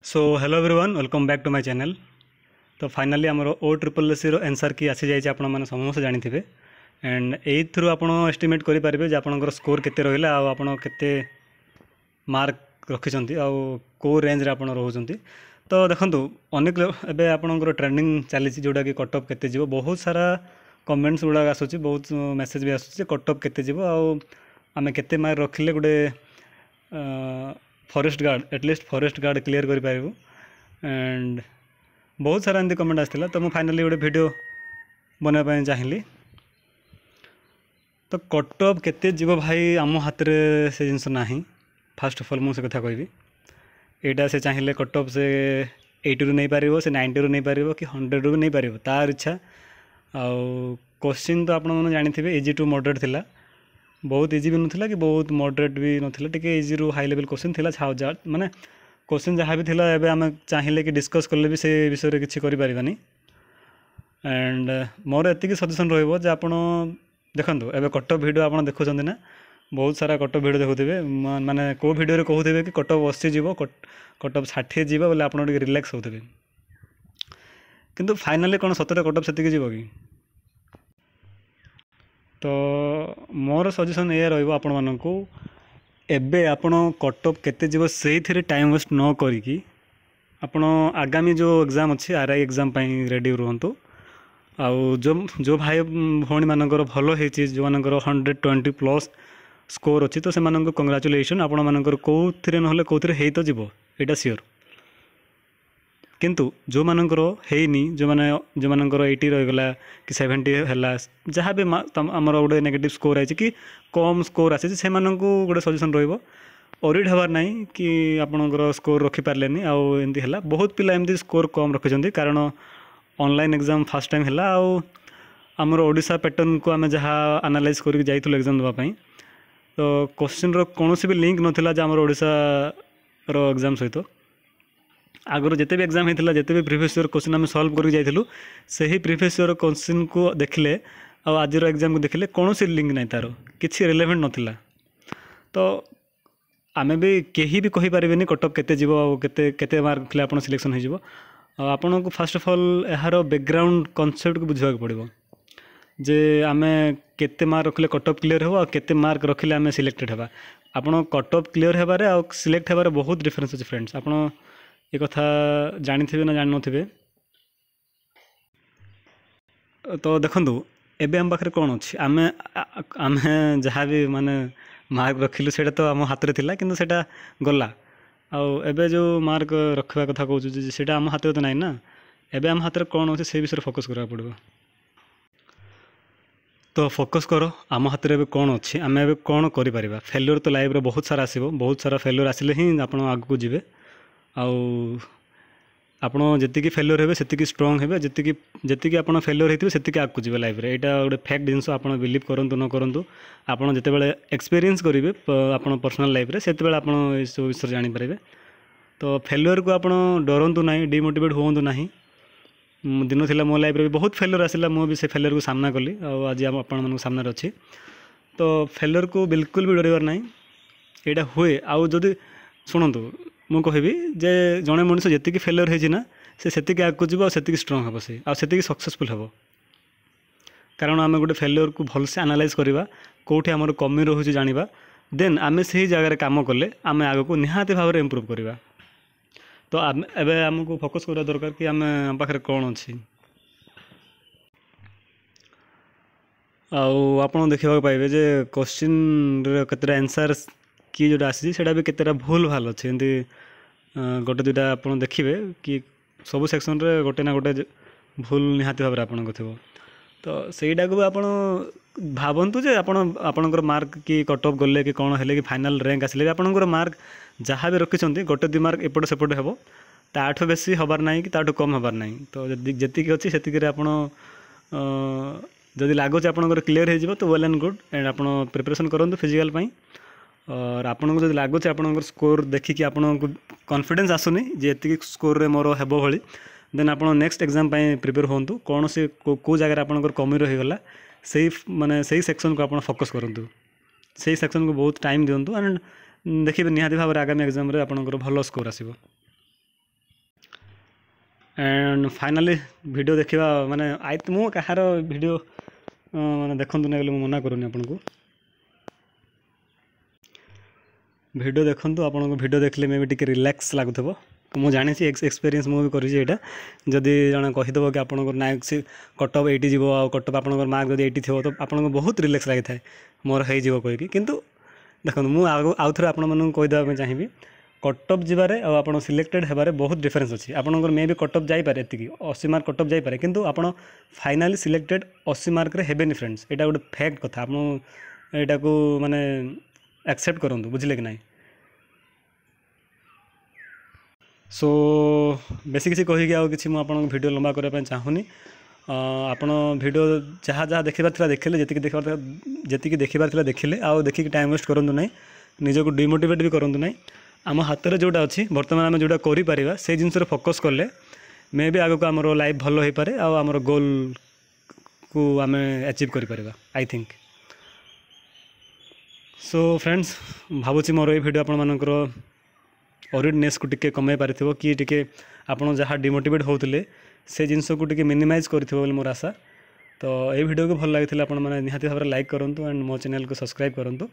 So hello everyone welcome back to my channel. तो finally आमर ओ ट्रिपल एस रो आंसर की आसी जाइए आपण मैंने समस्त जानी एंड एथ्रु आप एस्टिमेट करेंगे जे आपंकर स्कोर केते रहा आपड़ केते मार्क रखिंट कौ रेंज रे आपड़ रोच। तो देखो अनेक एवं आपंकर ट्रेंडिंग चली जोटा कि कटअप केते जीव बहुत सारा कमेंट्स गुड़ा आसूँ बहुत मेसेज भी आसूँ कटअप केते जीव आम केते मार्क रखिले गोटे forest guard at least forest guard clear कर पारू एंड बहुत सारा एमती कमेंट आसाला। तो मुझे फाइनाली गोटे वीडियो बनवाई चाहिए। तो कटअप केते जीव भाई आम हाथ में से जिनस ना। फास्ट ऑफ ऑल मुझे कथा कहबी यहाँ से चाहिए कटअप से 80 रू नहीं पार से 90 रू नहीं पार कि 100 रू भी नहीं पार तार इच्छा। आउ क्वेश्चन तो आप जानी इजी टू मॉडरेट थिला बहुत इजी भी नाला कि बहुत मॉडरेट भी नाला टी इजी रू हाई लेवल क्वेश्चन थिला छा माने क्वेश्चन जहाँ भी थिला एबे आम चाहिए कि डिस्कस कले भी से विषय में किसी करें। एंड मोर एति सजेसन रही आप देखो एबे कटअप वीडियो आप देखुं ना बहुत सारा कटअप वीडियो देखुए माने को वीडियो कहते कि कटअप 80 जीव कटअप 60 जीव बोले आप रिलैक्स होते किंतु फाइनाली कौन सतरे कटअप से जीव कि। तो मोर सजेसन ये रही मानक एबे आपण कटअप केते जीव से टाइम वेस्ट न करी आपण आगामी जो एग्जाम अच्छी आरआई एग्जाम रेडी रुहतु। आउ जो भाई भौणी मानकर भल होती जो मानकर 120+ स्कोर अच्छी तो से कंग्राचुलेसन आपण मानकर कौन ना कौन तो जीव यहाँ सियोर। किंतु जो मानकर हैनी जो माने जो मानकर 80 रहीगला कि 70 है जहाँ भी आमर गोटे नेगेटिव स्कोर आई कि कम स्कोर आसी से गोटे सजेसन रहीड हबार ना कि आपणकर स्कोर रखिपारे आउ एमती है बहुत पिला एमती स्कोर कम रखिंट कारण ऑनलाइन एग्जाम फास्ट टाइम है आमर ओडिशा पैटर्न को आम जहाँ एनालाइज करके जाइलु एग्जाम देवाई। तो क्वेश्चन कौन भी लिंक नाला आमर ओडिशा रो एग्जाम सहित आगुरी जिते भी एग्जाम होता जिते भी प्रीवियस ईयर क्वेश्चन आम सल्व करके जाइलु से ही प्रीवियस ईयर क्वेश्चन को देखले आज एग्जाम को देखले कौन सी लिंक नहीं तार किसी रिलेवेंट नाला। तो आम भी कहीं भी कहींपारे कटअप केते जीव केते मार्क रखिले आप सिलेक्शन हो आपन को फास्ट ऑफ ऑल यार बैकग्राउंड कॉन्सेप्ट को बुझा पड़ो जे आम केते मार्क रखिले कटअप क्लियर हो केते मार्क रखिले आम सिलेक्टेड होगा आपन कटअप क्लियर होबार आ सिलेक्ट होबार बहुत डिफरेंस अच्छे फ्रेंड्स आप ये कथा जानी ना जान थे। तो देखो एबे आम पाखे कौन अच्छी आम आम जहाँ भी माने मार्क रखिलु से तो आम हाथ में थिला किंतु सेटा गला आउ एबे जो मार्क रखा कथा कहूँ से आम हाथ में तो नहीं ना एबे आम हाथ में कौन अच्छे से विषय फोकस करा पड़ो। तो फोकस कर आम हाथ में कौन अच्छी आम एबे कौन करें फेल्योर तो लाइफ बहुत सारा आसो बहुत सारा फेल्योर आसिले ही आप आगू जी आपण जी फेल्योर हे से स्ट्रंग हे जी आप फेल्योर होते से आगू जी लाइफ रे यहाँ गोटे फैक्ट जिनस आप बिलीव करूँ न करूँ आपड़ जिते एक्सपीरियंस करेंगे आप पर्सनल लाइफ रे से आप विषय जानीपारे। तो फेल्योर को आप डरतु ना डिमोटिवेट हूँ ना दिन थिला मो लाइफ रे बहुत फेल्योर आसला मुझे से फेल्योर को सामना कली आज आप सामने अच्छी। तो फेल्योर को बिल्कुल भी डरबार ना यहाँ हुए आउ जदि शुणु मु कहबी जे जड़े मनुष्य जी फेल्योर होना से आगे जीव से स्ट्रंग हम से आगे सक्सेसफुल हम कारण आम गोटे फेल्योर को भलसे एनालाइज करवा कौटी आम कमी रोचे जाना देन आम से जगह काम कले आम आग को निहाती भाव में इम्प्रूव करवा। तो एबे आमको फोकस करवा दरकार कि आम पाखे कौन अच्छी आप देखा पाइबे जे क्वेश्चन केतटा आंसर कि जोटा आसी भी केतटा भूल भाल अच्छे एमती गोटे दुटा आप देखिए कि सबू सेक्शन रे गोटे ना गोटे भूल निहाती भाव आपन थो। तो सहीटा को आप भावतु जे आपणकर मार्क कि कटअप गले कि कौन है कि फाइनाल रैंक आसिले भी आपणकर मार्क जहाँ भी रखिंट गोटे 2 मार्क एपटे सेपटे हे ताठू बेसी हबार ना कि ताठू कम हबार ना। तो जी अच्छी से जदि लगुच आपंकर क्लीयर हो तो वेल एंड गुड एंड आप प्रिपरेशन करूँ फिजिकल और आपको जब लगुच आप स्कोर देखिए आपको कॉन्फिडेंस आसुनी जे ये स्कोर रे मोर हेबो भली देन आप नेक्स्ट एग्जाम प्रिपेयर हूँ कौन से को जगह आपंकर कमी रहीगला से माने सही सेक्शन को आप फोकस करूँ से सेक्शन को बहुत टाइम दिंतु एंड देखिए निहाती भाव में आगामी एग्जाम रे आपंकर भल स्कोर आसो। एंड फाइनाली वीडियो देखा माने आई मु कहार वीडियो माने देखु ना बोले मना करूनी आपन को वीडियो देखु आपन को वीडियो देखले मे भी टिके रिलैक्स लागुथबो मु जानी एक्सपीरियंस मु भी करी एटा जदि जने कहिदबो कि आपन को नायक से कटअप 80 जीवो आ कटअप आपन को मार्क जदि 80 थिबो तो आपन को बहुत रिलैक्स लागि थाए मोर हे जीवो कोइ कि किंतु देखो मु आउ थरे आपन मन को कहि देबा चाहिबी कटअप जिबारे आ आपन सिलेक्टेड हेबारे बहुत डिफरेंस अछि आपन मे भी कटअप जाई पारे एतिकी 80 मार्क कटअप जाई पारे किंतु आपन फाइनली सिलेक्टेड 80 मार्क रे हेबेनी फ्रेंड्स एटा गोटे फैक्ट कथा आपन एटा को माने एक्सेप्ट करंतु बुझिले कि नाही सो बेसी किसी कहिक आउ कि मुझे वीडियो लंबा करने चाहूनी आपण वीडियो जहाँ जहाँ देखा देखिले जी देखा देखिले आउ देखिक टाइम वेस्ट करूँ ना निजक डिमोटिवेट भी करूँ ना आम हाथ में जोटा अच्छी बर्तमान आम जोटा कर से जिनस फोकस कले मे भी आगे आम लाइफ भल हो पारे आम गोल को आम अचीव कर आई थिंक सो फ्रेंड्स भावुँ मोर ये वीडियो आपण मानकर ऑरिडनेस को टिके कमे पारिथिबो कि टिके आपण जहाँ डिमोटिवेट होउतले से जिनस को टिके मिनिमाइज करथिबो बोली मोर आशा तो ये वीडियो को भल लागिथिला आपण माने निहाती भाबरे लाइक करंतु एंड मो चैनल को सब्सक्राइब करंतु।